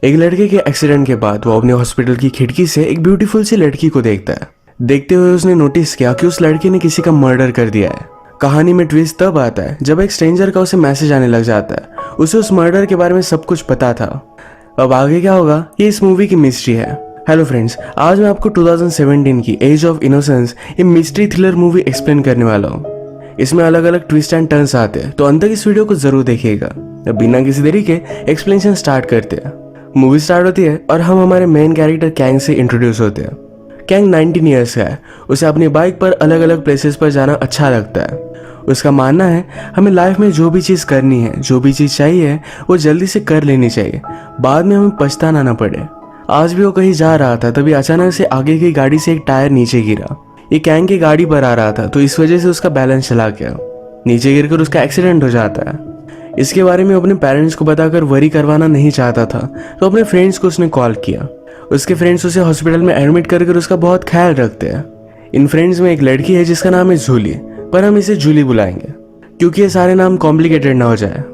एक लड़के के एक्सीडेंट के बाद वो अपने हॉस्पिटल की खिड़की से एक ब्यूटीफुल सी लड़की को देखता है। देखते हुए उसने नोटिस किया कि उस लड़की ने किसी का मर्डर कर दिया है। कहानी में ट्विस्ट तब आता है जब एक स्ट्रेंजर का उसे मैसेज आने लग जाता है। उसे उस मर्डर के बारे में सब कुछ पता था। अब आगे क्या होगा ये इस मूवी की मिस्ट्री है। हेलो फ्रेंड्स, आज मैं आपको 2017 की एज ऑफ इनोसेंस ये मिस्ट्री थ्रिलर मूवी एक्सप्लेन करने वाला हूँ। इसमें अलग अलग ट्विस्ट एंड टर्न्स आते हैं, तो अंत तक इस वीडियो को जरूर देखिएगा। अब बिना किसी देरी के एक्सप्लेनेशन स्टार्ट करते हैं। मूवी स्टार्ट होती है और हम हमारे मेन कैरेक्टर कैंग से इंट्रोड्यूस होते हैं। कैंग 19 ईयर्स का है। उसे अपनी बाइक पर अलग अलग प्लेसेस पर जाना अच्छा लगता है। उसका मानना है हमें लाइफ में जो भी चीज़ करनी है, जो भी चीज़ चाहिए वो जल्दी से कर लेनी चाहिए, बाद में हमें पछताना ना पड़े। आज भी वो कहीं जा रहा था, तभी अचानक से आगे की गाड़ी से एक टायर नीचे गिरा। ये कैंग की गाड़ी पर आ रहा था, तो इस वजह से उसका बैलेंस चला गया। नीचे गिरकर उसका एक्सीडेंट हो जाता है। इसके बारे में अपने पेरेंट्स को बताकर वरी करवाना नहीं चाहता था, तो अपने फ्रेंड्स को उसने कॉल किया। उसके फ्रेंड्स उसे हॉस्पिटल में एडमिट कर उसका बहुत ख्याल रखते हैं। इन फ्रेंड्स में एक लड़की है जिसका नाम है जूली, पर हम इसे जूली बुलाएंगे क्योंकि ये सारे नाम कॉम्प्लिकेटेड ना हो जाए।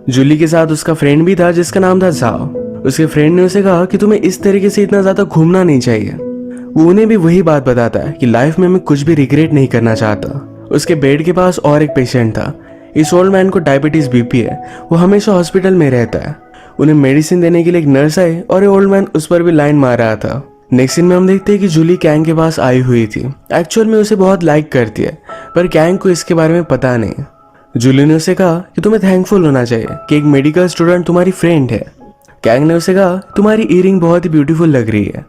जूली के साथ उसका फ्रेंड भी था जिसका नाम था जाओ। उसके फ्रेंड ने उसे कहा कि तुम्हें इस तरीके से इतना ज्यादा घूमना नहीं चाहिए। वो उन्हें भी वही बात बताता है कि लाइफ में मैं कुछ भी रिग्रेट नहीं करना चाहता। उसके बेड के पास और एक पेशेंट था। इस ओल्ड मैन को डायबिटीज बीपी है। वो हमेशा हॉस्पिटल में रहता है। उन्हें मेडिसिन देने के लिए एक नर्स आई और ये ओल्ड मैन उस पर भी लाइन मार रहा था। नेक्स्ट सीन में हम देखते हैं कि जूली कैंग के पास आई हुई थी। एक्चुअल में उसे बहुत लाइक करती है, पर कैंग को इसके बारे में पता नहीं। जूली ने उसे कहा कि तुम्हें थैंकफुल होना चाहिए कि एक मेडिकल स्टूडेंट तुम्हारी फ्रेंड है। कैंग ने उसे कहा तुम्हारी ईयरिंग बहुत ही ब्यूटीफुल लग रही है।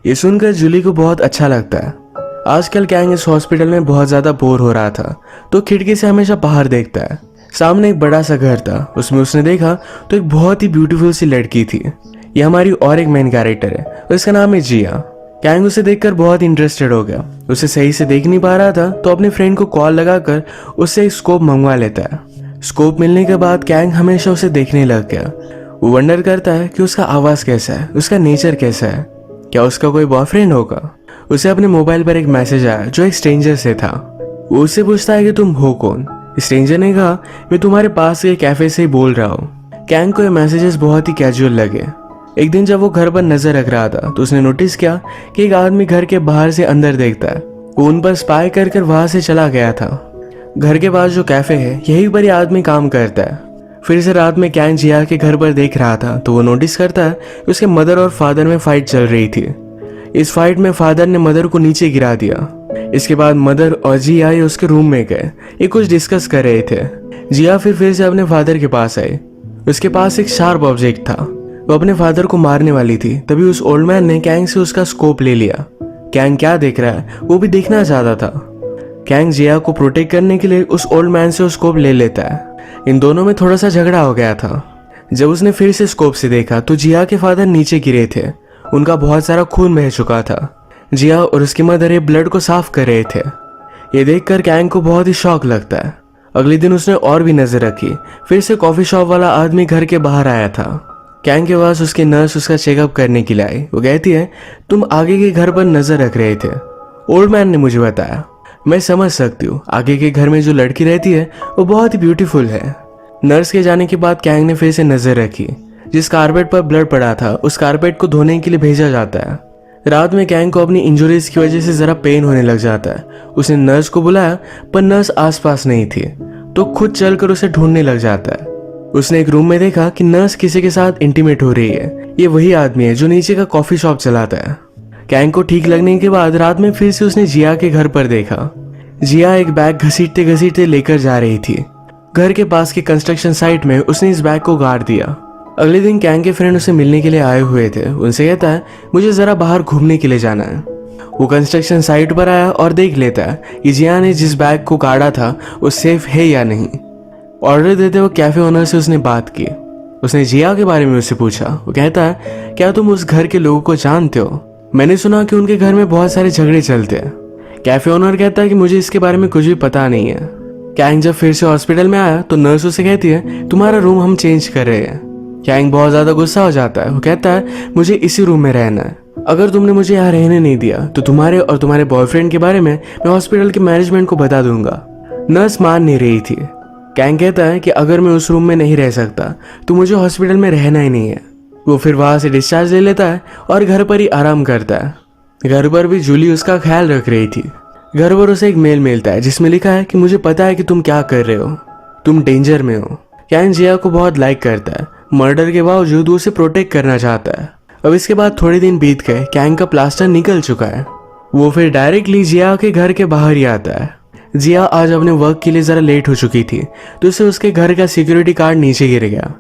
ये सुनकर जूली को बहुत अच्छा लगता है। आजकल कैंग इस हॉस्पिटल में बहुत ज्यादा बोर हो रहा था, तो खिड़की से हमेशा बाहर देखता है। सामने एक बड़ा सा घर था। उसमें उसने देखा तो एक बहुत ही ब्यूटीफुल सी लड़की थी। ये हमारी और एक मेन कैरेक्टर है, उसका नाम है जिया। कैंग उसे देखकर बहुत इंटरेस्टेड हो गया। उसे सही से देख नहीं पा रहा था, तो अपने फ्रेंड को कॉल लगाकर उससे एक स्कोप मंगवा लेता है। स्कोप मिलने के बाद कैंग हमेशा उसे देखने लग गया। वो वंडर करता है कि उसका आवाज कैसा है, उसका नेचर कैसा है, क्या उसका कोई बॉयफ्रेंड होगा। उसे अपने मोबाइल पर एक मैसेज आया जो एक स्ट्रेंजर से था। वो उससे पूछता है कि तुम हो कौन। स्ट्रेंजर ने कहा मैं तुम्हारे पास के कैफे से ही बोल रहा हूँ। कैंग को ये मैसेजेस बहुत ही कैजुअल लगे। एक दिन जब वो घर पर नजर रख रहा था, तो उसने नोटिस किया कि एक आदमी घर के बाहर से अंदर देखता है। वो उन पर स्पाई कर वहां से चला गया था। घर के पास जो कैफे है यही पर ये आदमी काम करता है। फिर से रात में कैंग जिया के घर पर देख रहा था, तो वो नोटिस करता है कि उसके मदर और फादर में फाइट चल रही थी। इस फाइट में फादर ने मदर को नीचे गिरा दिया। इसके बाद मदर और जिया ये उसके रूम में गए। ये कुछ डिस्कस कर रहे थे। जिया फिर से अपने फादर के पास आई। उसके पास एक शार्प ऑब्जेक्ट था। वो अपने फादर को मारने वाली थी, तभी उस ओल्ड मैन ने कैंग से उसका स्कोप ले लिया। कैंग क्या देख रहा है वो भी देखना चाहता था। कैंग जिया को प्रोटेक्ट करने के लिए उस ओल्ड मैन से स्कोप ले लेता है। इन दोनों में थोड़ा सा झगड़ा हो गया था। जब उसने फिर से स्कोप से देखा तो जिया के फादर नीचे गिरे थे। उनका बहुत सारा खून बह चुका था। जिया और उसकी मदर ये ब्लड को साफ कर रहे थे। ये देखकर कैंग को बहुत ही शॉक लगता है। अगले दिन उसने और भी नजर रखी। फिर से कॉफी शॉप वाला आदमी घर के बाहर आया था। कैंग के पास उसकी नर्स उसका चेकअप करने के लिए आई। वो कहती है तुम आगे के घर पर नजर रख रहे थे। ओल्ड मैन ने मुझे बताया। मैं समझ सकती हूँ, आगे के घर में जो लड़की रहती है वो बहुत ही ब्यूटीफुल है। नर्स के जाने के बाद कैंग ने फिर से नजर रखी। जिस कारपेट पर ब्लड पड़ा था उस कारपेट को धोने के लिए भेजा जाता है। रात में कैंग को अपनी इंजरीज की वजह से जरा पेन होने लग जाता है। उसने नर्स को बुलाया, पर नर्स आसपास नहीं थी, तो खुद चलकर उसे ढूंढने लग जाता है। उसने एक रूम में देखा कि नर्स किसी के साथ इंटीमेट हो रही है। ये वही आदमी है जो नीचे का कॉफी शॉप चलाता है। कैंग को ठीक लगने के बाद रात में फिर से उसने जिया के घर पर देखा। जिया एक बैग घसीटते घसीटते लेकर जा रही थी। घर के पास के कंस्ट्रक्शन साइट में उसने इस बैग को गाड़ दिया। अगले दिन कैंग के फ्रेंड उसे मिलने के लिए आए हुए थे। उनसे कहता है मुझे जरा बाहर घूमने के लिए जाना है। वो कंस्ट्रक्शन साइट पर आया और देख लेता है कि जिया ने जिस बैग को गाड़ा था वो सेफ है या नहीं। ऑर्डर देते हुए कैफे ओनर से उसने बात की। उसने जिया के बारे में उससे पूछा। वो कहता है क्या तुम उस घर के लोगों को जानते हो? मैंने सुना कि उनके घर में बहुत सारे झगड़े चलते हैं। कैफे ओनर कहता है कि मुझे इसके बारे में कुछ भी पता नहीं है। कैंग जब फिर से हॉस्पिटल में आया तो नर्स उसे कहती है तुम्हारा रूम हम चेंज कर रहे हैं। कैंग बहुत ज्यादा गुस्सा हो जाता है। वो कहता है मुझे इसी रूम में रहना है। अगर तुमने मुझे यहाँ रहने नहीं दिया तो तुम्हारे और तुम्हारे बॉयफ्रेंड के बारे में मैं हॉस्पिटल के मैनेजमेंट को बता दूंगा। नर्स मान नहीं रही थी। कैंग कहता है कि अगर मैं उस रूम में नहीं रह सकता तो मुझे हॉस्पिटल में रहना ही नहीं है। वो फिर वहां से डिस्चार्ज ले लेता है और घर पर ही आराम करता है। घर पर भी जूली उसका ख्याल रख रही थी। घर पर उसे एक मेल मिलता है जिसमें लिखा है कि मुझे पता है कि तुम क्या कर रहे हो, तुम डेंजर में हो। कैंग जिया को बहुत लाइक करता है, मर्डर के बावजूद उसे प्रोटेक्ट करना चाहता है। अब इसके बाद थोड़े दिन बीत गए, कैंग का प्लास्टर निकल चुका है। वो फिर डायरेक्टली जिया के घर के बाहर ही आता है। जिया आज अपने वर्क के लिए जरा लेट हो चुकी थी तो उसे उसके घर का सिक्योरिटी कार्ड नीचे गिर गया।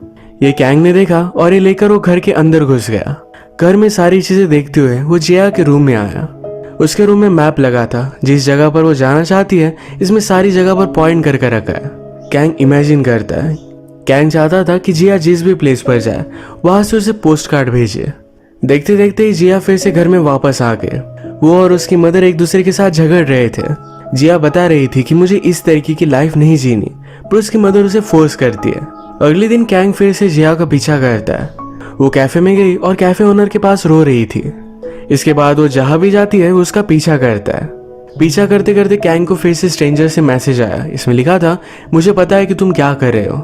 ये कैंग ने देखा और ये लेकर वो घर के अंदर घुस गया। घर में सारी चीजें देखते हुए वो जिया के रूम में आया। उसके रूम में मैप लगा था, जिस जगह पर वो जाना चाहती है इसमें सारी जगह पर पॉइंट करके रखा है। कैंग इमेजिन करता है। कैंग चाहता था कि जिया जिस भी प्लेस पर जाए वहां से उसे पोस्ट कार्ड भेजे। देखते देखते ही जिया फिर से घर में वापस आ गए। वो और उसकी मदर एक दूसरे के साथ झगड़ रहे थे। जिया बता रही थी कि मुझे इस तरीके की लाइफ नहीं जीनी, पर उसकी मदर उसे फोर्स करती है। अगले दिन कैंग फिर से जिया का पीछा करता है। वो कैफे में गई और कैफे ओनर के पास रो रही थी। इसके बाद वो जहां भी जाती है वो उसका पीछा करता है। पीछा करते करते कैंग को फिर से स्ट्रेंजर से मैसेज आया। इसमें लिखा था, मुझे पता है कि तुम क्या कर रहे हो।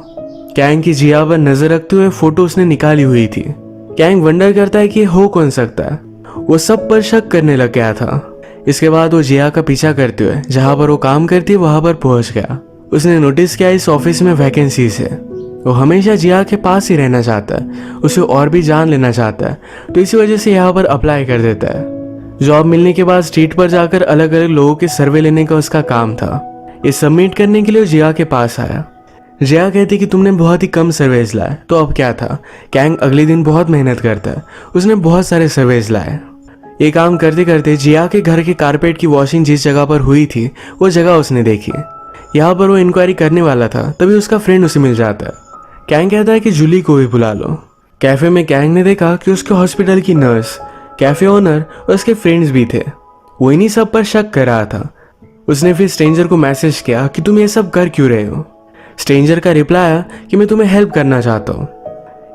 कैंग की जिया पर नजर रखते हुए फोटो उसने निकाली हुई थी। कैंग वंडर करता है कि ये हो कौन सकता है। वो सब पर शक करने लग गया था। इसके बाद वो जिया का पीछा करते हुए जहां पर वो काम करती है वहां पर पहुंच गया। उसने नोटिस किया इस ऑफिस में वैकेंसीज है। वो हमेशा जिया के पास ही रहना चाहता है, उसे और भी जान लेना चाहता है, तो इसी वजह से यहाँ पर अप्लाई कर देता है। जॉब मिलने के बाद स्ट्रीट पर जाकर अलग अलग लोगों के सर्वे लेने का उसका काम था। ये सबमिट करने के लिए जिया के पास आया। जिया कहती कि तुमने बहुत ही कम सर्वेज लाए, तो अब क्या था। कैंग अगले दिन बहुत मेहनत करता है, उसने बहुत सारे सर्वेज लाए। ये काम करते करते जिया के घर के कारपेट की वॉशिंग जिस जगह पर हुई थी वो जगह उसने देखी। यहाँ पर वो इंक्वायरी करने वाला था, तभी उसका फ्रेंड उसे मिल जाता है। कैंग कहता है कि जूली को भी बुला लो। कैफे में कैंग ने देखा कि उसके हॉस्पिटल की नर्स, कैफे ओनर और उसके फ्रेंड्स भी थे। वो इन्हीं सब पर शक कर रहा था। उसने फिर स्ट्रेंजर को मैसेज किया कि तुम ये सब कर क्यों रहे हो। स्ट्रेंजर का रिप्लाई आया कि मैं तुम्हें हेल्प करना चाहता हूँ।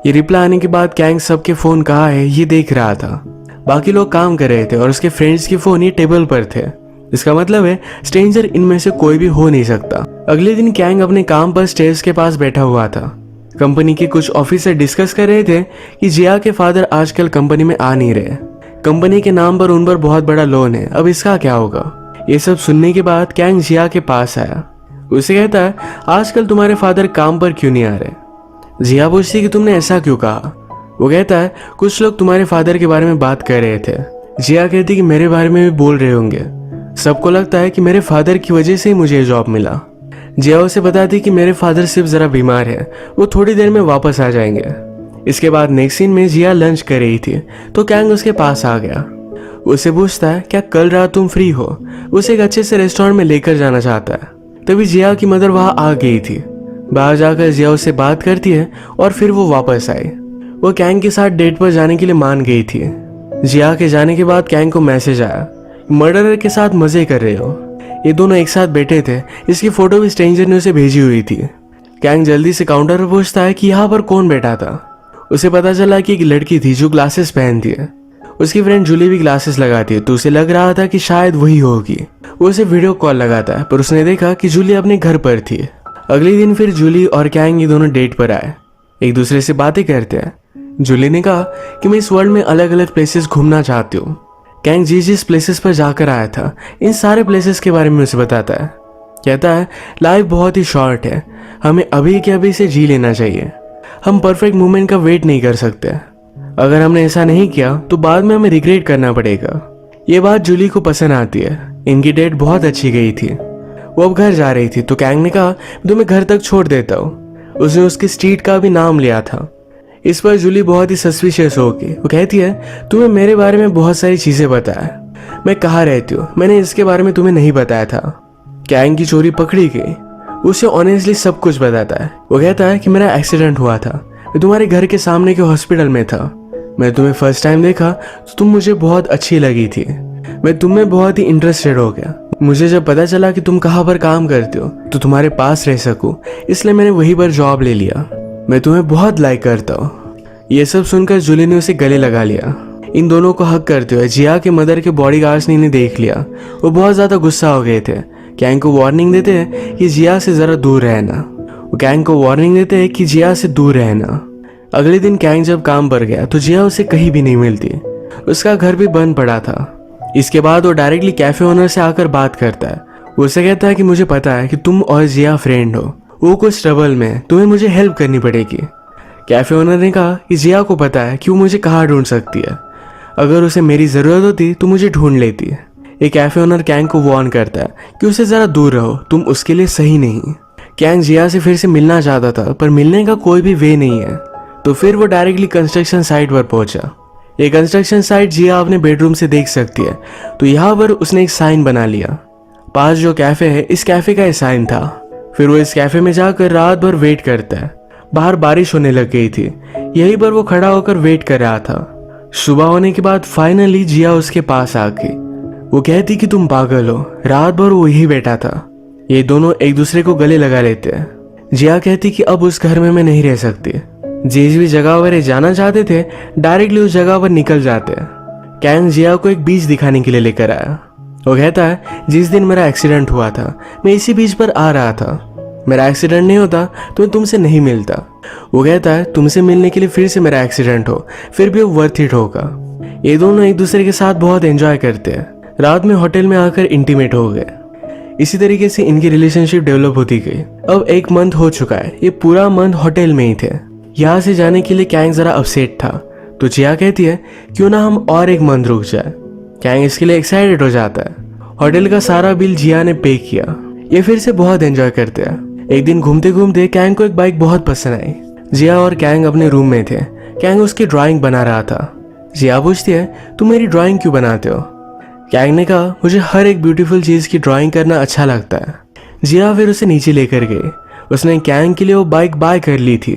ये रिप्लाई आने के बाद कैंग सबके फोन कहाँ है ये देख रहा था। बाकी लोग काम कर रहे थे और उसके फ्रेंड्स के फोन ये टेबल पर थे। इसका मतलब है स्ट्रेंजर इनमें से कोई भी हो नहीं सकता। अगले दिन कैंग अपने काम पर स्टेयर्स के पास बैठा हुआ था। कंपनी के कुछ ऑफिसर डिस्कस कर रहे थे कि जिया के फादर आजकल कंपनी में आ नहीं रहे। कंपनी के नाम पर उन पर बहुत बड़ा लोन है, अब इसका क्या होगा। ये सब सुनने के बाद कैंग जिया के पास आया। उसे कहता है, आजकल तुम्हारे फादर काम पर क्यों नहीं आ रहे। जिया पूछती कि तुमने ऐसा क्यों कहा। वो कहता है, कुछ लोग तुम्हारे फादर के बारे में बात कर रहे थे। जिया कहती कि मेरे बारे में भी बोल रहे होंगे। सबको लगता है कि मेरे फादर की वजह से ही मुझे ये जॉब मिला। जिया उसे बताती कि मेरे फादर सिर्फ जरा बीमार है, वो थोड़ी देर में वापस आ जाएंगे। इसके बाद नेक्स्ट सीन में जिया लंच कर रही थी तो कैंग उसके पास आ गया। उसे पूछता है, क्या कल रात तुम फ्री हो। उसे एक अच्छे से रेस्टोरेंट में लेकर जाना चाहता है। तभी जिया की मदर वहां आ गई थी। बाहर जाकर जिया उससे बात करती है और फिर वो वापस आई। वो कैंग के साथ डेट पर जाने के लिए मान गई थी। जिया के जाने के बाद कैंग को मैसेज आया, मर्डरर के साथ मजे कर रहे हो। ये दोनों एक साथ बैठे थे। इसकी फोटो भी स्ट्रेंजर ने उसे भेजी हुई थी। कैंग जल्दी से काउंटर पर पूछता है कि यहाँ पर कौन बैठा था। उसे पता चला कि एक लड़की थी जो ग्लासेस पहनती है। उसकी फ्रेंड जूली भी ग्लासेस लगाती है, तो उसे लग रहा था कि शायद वही होगी। वो उसे वीडियो कॉल लगाता है, पर उसने देखा कि जूली अपने घर पर थी। अगले दिन फिर जूली और कैंग ये दोनों डेट पर आए, एक दूसरे से बातें करते हैं। जूली ने कहा कि मैं इस वर्ल्ड में अलग अलग प्लेसेस घूमना चाहती हूँ। कैंग जिस प्लेसेस पर जाकर आया था इन सारे प्लेसेस के बारे में उसे बताता है। कहता है, लाइफ बहुत ही शॉर्ट है, हमें अभी के अभी से जी लेना चाहिए। हम परफेक्ट मोमेंट का वेट नहीं कर सकते। अगर हमने ऐसा नहीं किया तो बाद में हमें रिग्रेट करना पड़ेगा। ये बात जूली को पसंद आती है। इनकी डेट बहुत अच्छी गई थी। वो अब घर जा रही थी तो कैंग ने कहा, तुम्हें घर तक छोड़ देता हूँ। उसने उसकी स्ट्रीट का भी नाम लिया था। इस पर जूली बहुत ही सस्पिशियस होगी। वो कहती है, तुम्हें मेरे बारे में बहुत सारी चीजें पता है, मैं कहाँ रहती हूँ, मैंने इसके बारे में तुम्हें नहीं बताया था। कैंग की चोरी पकड़ी गई। उसे ऑनेस्टली सब कुछ बताता है। वो कहता है कि मेरा एक्सीडेंट हुआ था, मैं तुम्हारे घर के सामने के हॉस्पिटल में था। मैं तुम्हें फर्स्ट टाइम देखा तो तुम मुझे बहुत अच्छी लगी थी। मैं तुम में बहुत ही इंटरेस्टेड हो गया। मुझे जब पता चला कि तुम कहाँ पर काम करते हो तो तुम्हारे पास रह सकूं, इसलिए मैंने वहीं पर जॉब ले लिया। मैं तुम्हें बहुत लाइक करता हूँ। ये सब सुनकर जूली ने उसे गले लगा लिया। इन दोनों को हक करते हुए जिया के मदर के बॉडीगार्ड्स ने इन्हें देख लिया। वो बहुत ज्यादा गुस्सा हो गए थे। कैंग को वार्निंग देते हैं कि जिया से जरा दूर रहना। वो कैंग को वार्निंग देते हैं कि जिया से दूर रहना। अगले दिन कैंग जब काम पर गया तो जिया उसे कहीं भी नहीं मिलती। उसका घर भी बंद पड़ा था। इसके बाद वो डायरेक्टली कैफे ओनर से आकर बात करता है। वो उसे कहता है कि मुझे पता है कि तुम और जिया फ्रेंड हो, वो कुछ ट्रबल में है, तुम्हें मुझे हेल्प करनी पड़ेगी। कैफे ओनर ने कहा कि जिया को पता है कि वो मुझे कहाँ ढूंढ सकती है, अगर उसे मेरी ज़रूरत होती तो मुझे ढूंढ लेती। ये कैफे ओनर कैंग को वार्न करता है कि उसे ज़रा दूर रहो, तुम उसके लिए सही नहीं। कैंग जिया से फिर से मिलना चाहता था पर मिलने का कोई भी वे नहीं है, तो फिर वो डायरेक्टली कंस्ट्रक्शन साइट पर पहुंचा। ये कंस्ट्रक्शन साइट जिया अपने बेडरूम से देख सकती है, तो यहाँ पर उसने एक साइन बना लिया। पास जो कैफे है, इस कैफे का ये साइन था। फिर वो इस कैफे में जाकर रात भर वेट करता है। बाहर बारिश होने लग गई थी, यहीं पर वो खड़ा होकर वेट कर रहा था। सुबह होने के बाद फाइनली जिया उसके पास आ गई। वो कहती कि तुम पागल हो, रात भर वो यही बैठा था। ये दोनों एक दूसरे को गले लगा लेते हैं। जिया कहती कि अब उस घर में मैं नहीं रह सकती। जिस भी जगह पर ये जाना चाहते थे डायरेक्टली उस जगह पर निकल जाते हैं। कैंग जिया को एक बीच दिखाने के लिए लेकर आया। वो कहता है जिस दिन मेरा एक्सीडेंट हुआ था मैं इसी बीच पर आ रहा था, मेरा एक्सीडेंट नहीं होता तो मैं तुमसे नहीं मिलता। वो कहता है तुमसे मिलने के लिए फिर से मेरा एक्सीडेंट हो फिर भी वो वर्थ इट होगा। ये दोनों एक दूसरे के साथ बहुत एंजॉय करते हैं। रात में होटल में आकर इंटीमेट हो गए। इसी तरीके से इनकी रिलेशनशिप डेवलप होती गई। अब 1 मंथ हो चुका है, ये पूरा मंथ होटल में ही थे। यहाँ से जाने के लिए कैंग जरा अपसेट था, तो जिया कहती है क्यों ना हम और 1 मंथ रुक जाए। कैंग इसके लिए एक्साइटेड हो जाता है। होटल का सारा बिल जिया ने पे किया। ये फिर से बहुत एंजॉय करते हैं। एक दिन घूमते घूमते कैंग को एक बाइक बहुत पसंद आई। जिया और कैंग अपने रूम में थे। कैंग उसकी ड्राइंग बना रहा था। जिया पूछती है तुम मेरी ड्राइंग क्यों बनाते हो। कैंग ने कहा मुझे हर एक ब्यूटीफुल चीज की ड्राइंग करना अच्छा लगता है। जिया फिर उसे नीचे लेकर गई। उसने कैंग के लिए वो बाइक बाय कर ली थी।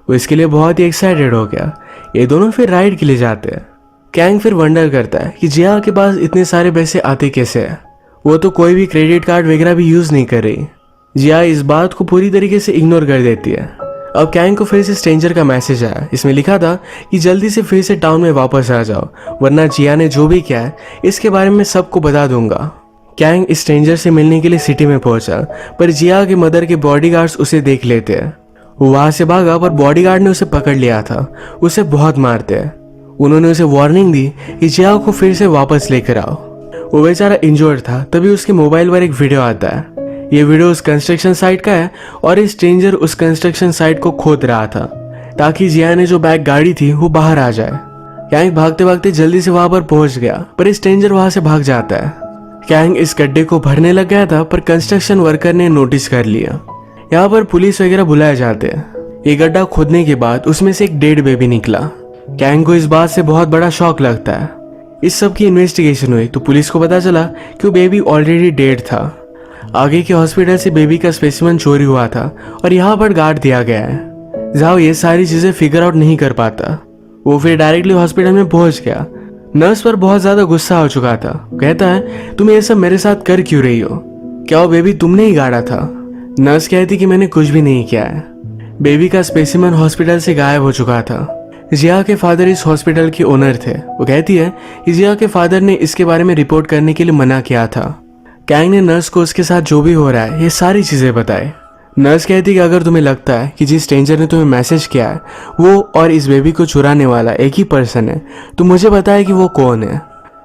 वो इसके लिए बहुत ही एक्साइटेड हो गया। ये दोनों फिर राइड के लिए जाते हैं। कैंग फिर वंडर करता है कि जिया के पास इतने सारे पैसे आते कैसे हैं। वो तो कोई भी क्रेडिट कार्ड वगैरह भी यूज नहीं कर रही। जिया इस बात को पूरी तरीके से इग्नोर कर देती है। अब कैंग को फिर से स्ट्रेंजर का मैसेज आया। इसमें लिखा था कि जल्दी से फिर से टाउन में वापस आ जाओ, वरना जिया ने जो भी किया है इसके बारे में सबको बता दूंगा। कैंग इस स्ट्रेंजर से मिलने के लिए सिटी में पहुंचा, पर जिया के मदर के बॉडीगार्ड्स उसे देख लेते हैं। वो वहां से भागा, पर बॉडीगार्ड ने उसे पकड़ लिया था। उसे बहुत मारते हैं। उन्होंने उसे वार्निंग दी कि जिया को फिर से वापस लेकर आओ। वो बेचारा इंजर्ड था। तभी उसके मोबाइल पर एक वीडियो आता है। ये वीडियो उस कंस्ट्रक्शन साइट का है और इस स्ट्रेंजर उस कंस्ट्रक्शन साइट को खोद रहा था ताकि जिया ने जो बैग गाड़ी थी वो बाहर आ जाए। कैंग भागते भागते जल्दी से वहां पर पहुंच गया, पर इस स्ट्रेंजर वहां से भाग जाता है। कैंग इस गड्ढे को भरने लग गया था, पर कंस्ट्रक्शन वर्कर ने नोटिस कर लिया। यहाँ पर पुलिस वगैरह बुलाए जाते हैं। ये गड्ढा खोदने के बाद उसमें से एक डेड बेबी निकला। कैंग को इस बात से बहुत बड़ा शॉक लगता है। इस सब की इन्वेस्टिगेशन हुई तो पुलिस को पता चला कि वो बेबी ऑलरेडी डेड था। आगे के हॉस्पिटल से बेबी का स्पेसिमेन चोरी हुआ था और यहाँ पर गार्ड दिया गया है। जाओ ये सारी चीजें फिगर आउट नहीं कर पाता। वो फिर डायरेक्टली हॉस्पिटल में पहुंच गया। नर्स पर बहुत ज्यादा गुस्सा हो चुका था। कहता है तुम ये सब मेरे साथ कर क्यों रही हो, क्या वो बेबी तुमने ही गाड़ा था। नर्स कहती कि मैंने कुछ भी नहीं किया है। बेबी का स्पेसिमेन हॉस्पिटल से गायब हो चुका था। जिया के फादर इस हॉस्पिटल के ओनर थे। वो कहती है कि जिया के फादर ने इसके बारे में रिपोर्ट करने के लिए मना किया था। कैंग ने नर्स को उसके साथ जो भी हो रहा है ये सारी चीजें बताई। नर्स कहती कि अगर तुम्हें लगता है कि जिस स्ट्रेंजर ने तुम्हें मैसेज किया है वो और इस बेबी को चुराने वाला एक ही पर्सन है, तो मुझे बताए कि वो कौन है।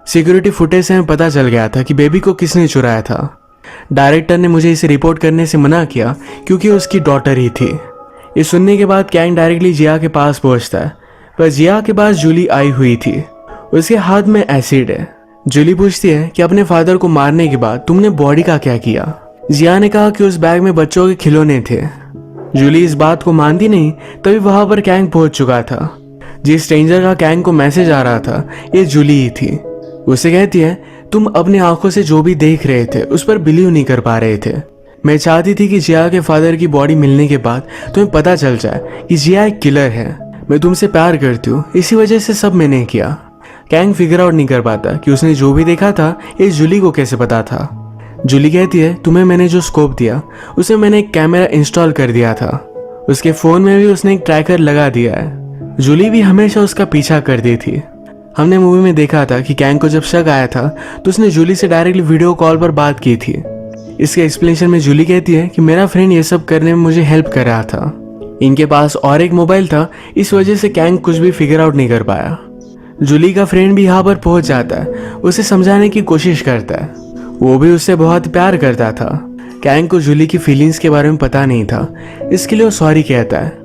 सिक्योरिटी फुटेज से हमें पता चल गया था कि बेबी को किसने चुराया था। डायरेक्टर ने मुझे इसे रिपोर्ट करने से मना किया क्योंकि उसकी डॉटर ही थी। ये सुनने के बाद कैंग डायरेक्टली जिया के पास पहुंचता है, पर जिया के पास जूली आई हुई थी। उसके हाथ में एसिड है। जूली पूछती है कि अपने फादर को मारने के बाद तुमने बॉडी का क्या किया। जिया ने कहा कि उस बैग में बच्चों के खिलौने थे। जूली इस बात को मानती नहीं। तभी वहां पर कैंग पहुंच चुका था। जिस स्ट्रेंजर का कैंग को मैसेज आ रहा था ये जूली ही थी। उसे कहती है तुम अपनी आंखों से जो भी देख रहे थे उस पर बिलीव नहीं कर पा रहे थे। मैं चाहती थी कि जिया के फादर की बॉडी मिलने के बाद तुम्हें पता चल जाए कि जिया एक किलर है। मैं तुमसे प्यार करती हूँ, इसी वजह से सब मैंने किया। कैंग फिगर आउट नहीं कर पाता कि उसने जो भी देखा था ये जूली को कैसे पता था। जूली कहती है तुम्हें मैंने जो स्कोप दिया उसमें मैंने एक कैमरा इंस्टॉल कर दिया था। उसके फोन में भी उसने एक ट्रैकर लगा दिया है। जूली भी हमेशा उसका पीछा करती थी। हमने मूवी में देखा था कि कैंग को जब शक आया था तो उसने जूली से डायरेक्टली वीडियो कॉल पर बात की थी। इसके एक्सप्लेनेशन में जूली कहती है कि मेरा फ्रेंड ये सब करने में मुझे हेल्प कर रहा था। इनके पास और एक मोबाइल था, इस वजह से कैंग कुछ भी फिगर आउट नहीं कर पाया। जूली का फ्रेंड भी यहाँ पर पहुंच जाता है, उसे समझाने की कोशिश करता है। वो भी उससे बहुत प्यार करता था। कैंग को जूली की फीलिंग्स के बारे में पता नहीं था, इसके लिए वो सॉरी कहता है।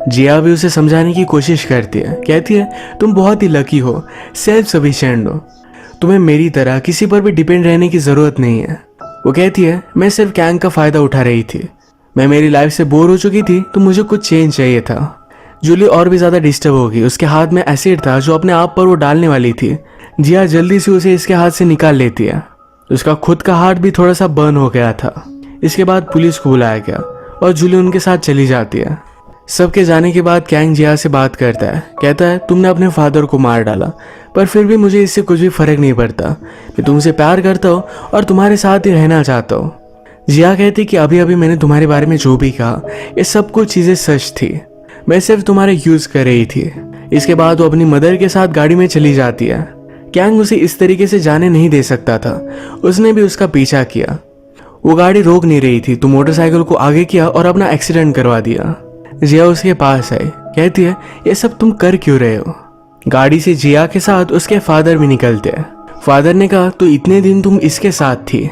जिया भी उसे समझाने की कोशिश करती है, कहती है तुम बहुत ही लकी हो, सेल्फ सफिशिएंट हो, तुम्हें मेरी तरह किसी पर भी डिपेंड रहने की ज़रूरत नहीं है। वो कहती है मैं सिर्फ कैंग का फ़ायदा उठा रही थी, मैं मेरी लाइफ से बोर हो चुकी थी तो मुझे कुछ चेंज चाहिए था। जूली और भी ज़्यादा डिस्टर्ब होगी, उसके हाथ में एसिड था जो अपने आप पर वो डालने वाली थी। जिया जल्दी से उसे इसके हाथ से निकाल लेती है। उसका खुद का हाथ भी थोड़ा सा बर्न हो गया था। इसके बाद पुलिस को बुलाया गया और जूली उनके साथ चली जाती है। सबके जाने के बाद कैंग जिया से बात करता है, कहता है तुमने अपने फादर को मार डाला, पर फिर भी मुझे इससे कुछ भी फर्क नहीं पड़ता। मैं तुमसे प्यार करता हूँ और तुम्हारे साथ ही रहना चाहता हूँ। जिया कहती कि अभी अभी मैंने तुम्हारे बारे में जो भी कहा, ये सब कुछ चीज़ें सच थी, मैं सिर्फ तुम्हारे यूज़ कर रही थी। इसके बाद वो अपनी मदर के साथ गाड़ी में चली जाती है। कैंग उसे इस तरीके से जाने नहीं दे सकता था, उसने भी उसका पीछा किया। वो गाड़ी रोक नहीं रही थी तो मोटरसाइकिल को आगे किया और अपना एक्सीडेंट करवा दिया। जिया उसके पास आई, कहती है ये सब तुम कर क्यों रहे हो। गाड़ी से जिया के साथ उसके फादर भी निकलते हैं। फादर ने कहा तो इतने दिन तुम इसके साथ थी।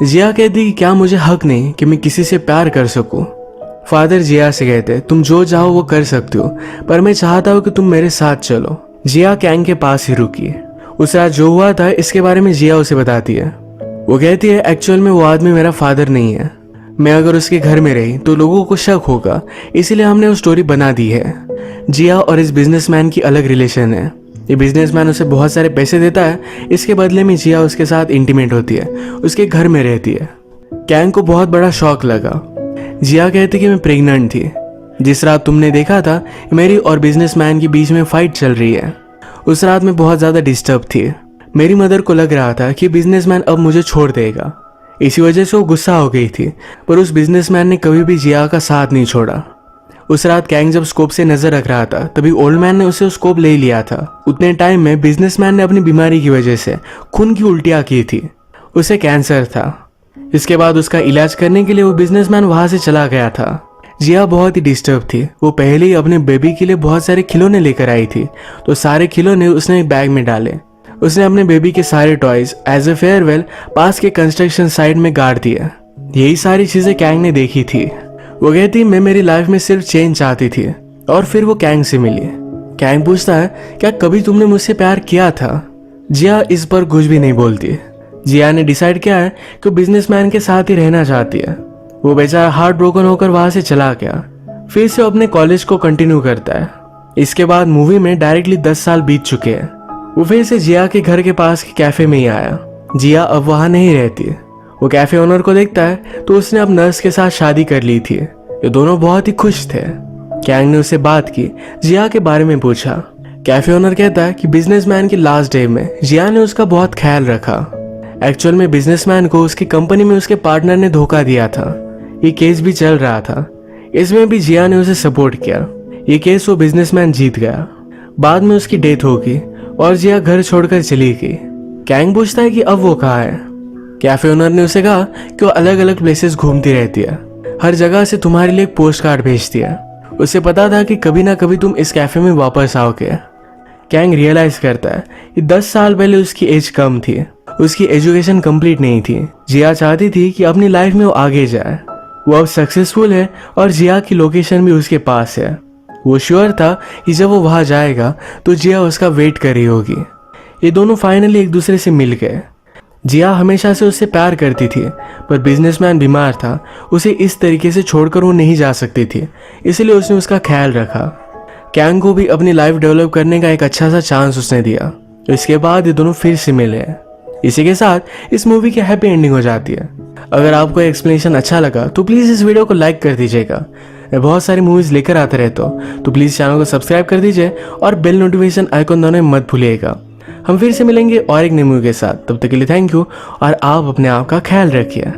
जिया कहती कि क्या मुझे हक नहीं कि मैं किसी से प्यार कर सकूं। फादर जिया से कहते तुम जो चाहो वो कर सकते हो, पर मैं चाहता हूँ कि तुम मेरे साथ चलो। जिया कैंग के पास ही रुकी। उस रात जो हुआ था इसके बारे में जिया उसे बताती है। वो कहती है एक्चुअल में वो आदमी मेरा फादर नहीं है, मैं अगर उसके घर में रही तो लोगों को शक होगा, इसीलिए हमने वो स्टोरी बना दी है। जिया और इस बिजनेसमैन की अलग रिलेशन है। ये बिजनेसमैन उसे बहुत सारे पैसे देता है, इसके बदले में जिया उसके साथ इंटीमेट होती है, उसके घर में रहती है। कैंग को बहुत बड़ा शॉक लगा। जिया कहती कि मैं प्रेग्नेंट थी। जिस रात तुमने देखा था मेरी और बिजनेसमैन के बीच में फाइट चल रही है, उस रात में बहुत ज़्यादा डिस्टर्ब थी। मेरी मदर को लग रहा था कि बिजनेसमैन अब मुझे छोड़ देगा, इसी वजह से वो गुस्सा हो गई थी, पर उस बिजनेसमैन ने कभी भी जिया का साथ नहीं छोड़ा। उस रात कैंग जब स्कोप से नजर रख रहा था तभी ओल्ड मैन ने उसे स्कोप ले लिया था। उतने टाइम में बिजनेसमैन ने अपनी बीमारी की वजह से खून की उल्टियाँ की थी, उसे कैंसर था। इसके बाद उसका इलाज करने के लिए वो बिजनेसमैन वहां से चला गया था। जिया बहुत ही डिस्टर्ब थी। वो पहले ही अपने बेबी के लिए बहुत सारे खिलौने लेकर आई थी, तो सारे खिलौने उसने एक बैग में डाले। उसने अपने बेबी के सारे टॉयज एज ए फेयरवेल पास के कंस्ट्रक्शन साइट में गाड़ दिया। यही सारी चीजें कैंग ने देखी थी। वो कहती मैं मेरी लाइफ में सिर्फ चेंज चाहती थी। और फिर वो कैंग से मिली। कैंग पूछता है क्या कभी तुमने मुझसे प्यार किया था। जिया इस पर कुछ भी नहीं बोलती। जिया ने डिसाइड किया है कि बिजनेसमैन के साथ ही रहना चाहती है। वो बेचारा हार्ट ब्रोकन होकर वहां से चला गया। फिर से अपने कॉलेज को कंटिन्यू करता है। इसके बाद मूवी में डायरेक्टली 10 साल बीत चुके हैं। वो फिर से जिया के घर के पास के कैफे में ही आया। जिया अब वहां नहीं रहती। वो कैफे ओनर को देखता है तो उसने अब नर्स के साथ शादी कर ली थी। ये दोनों बहुत ही खुश थे। कैंग ने उससे बात की, जिया के बारे में पूछा। कैफे ओनर कहता है कि बिजनेसमैन के लास्ट डे में जिया ने उसका बहुत ख्याल रखा। एक्चुअल में बिजनेसमैन को उसकी कंपनी में उसके पार्टनर ने धोखा दिया था। ये केस भी चल रहा था, इसमें भी जिया ने उसे सपोर्ट किया। ये केस वो बिजनेसमैन जीत गया। बाद में उसकी डेथ होगी और जिया घर छोड़कर चली गई। कैंग पूछता है कि अब वो कहाँ है। कैफे ओनर ने उसे कहा कि वो अलग अलग प्लेसेस घूमती रहती है, हर जगह से तुम्हारे लिए एक पोस्ट कार्ड भेजती है। उसे पता था कि कभी ना कभी तुम इस कैफे में वापस आओगे। कैंग रियलाइज करता है कि 10 साल पहले उसकी एज कम थी, उसकी एजुकेशन कंप्लीट नहीं थी। जिया चाहती थी कि अपनी लाइफ में वो आगे जाए। वो अब सक्सेसफुल है और जिया की लोकेशन भी उसके पास है। वो श्योर था कि जब वो वहां जाएगा तो जिया उसका वेट कर रही होगी। ये दोनों फाइनली एक दूसरे से मिल गए। जिया हमेशा से उससे प्यार करती थी, पर बिजनेसमैन बीमार था, उसे इस तरीके से छोड़कर वो नहीं जा सकती थी, इसलिए उसने उसका ख्याल रखा। कैंग को भी अपनी लाइफ डेवलप करने का एक अच्छा सा चांस उसने दिया। इसके बाद ये दोनों फिर से मिले। इसी के साथ इस मूवी की हैप्पी एंडिंग हो जाती है। अगर आपको एक्सप्लेनेशन अच्छा लगा तो प्लीज़ इस वीडियो को लाइक कर दीजिएगा। मैं बहुत सारी मूवीज़ लेकर आते रहता हूँ, तो प्लीज़ चैनल को सब्सक्राइब कर दीजिए और बेल नोटिफिकेशन आइकन दोनों मत भूलिएगा। हम फिर से मिलेंगे और एक नई मूवी के साथ। तब तक के लिए थैंक यू और आप अपने आप का ख्याल रखिए।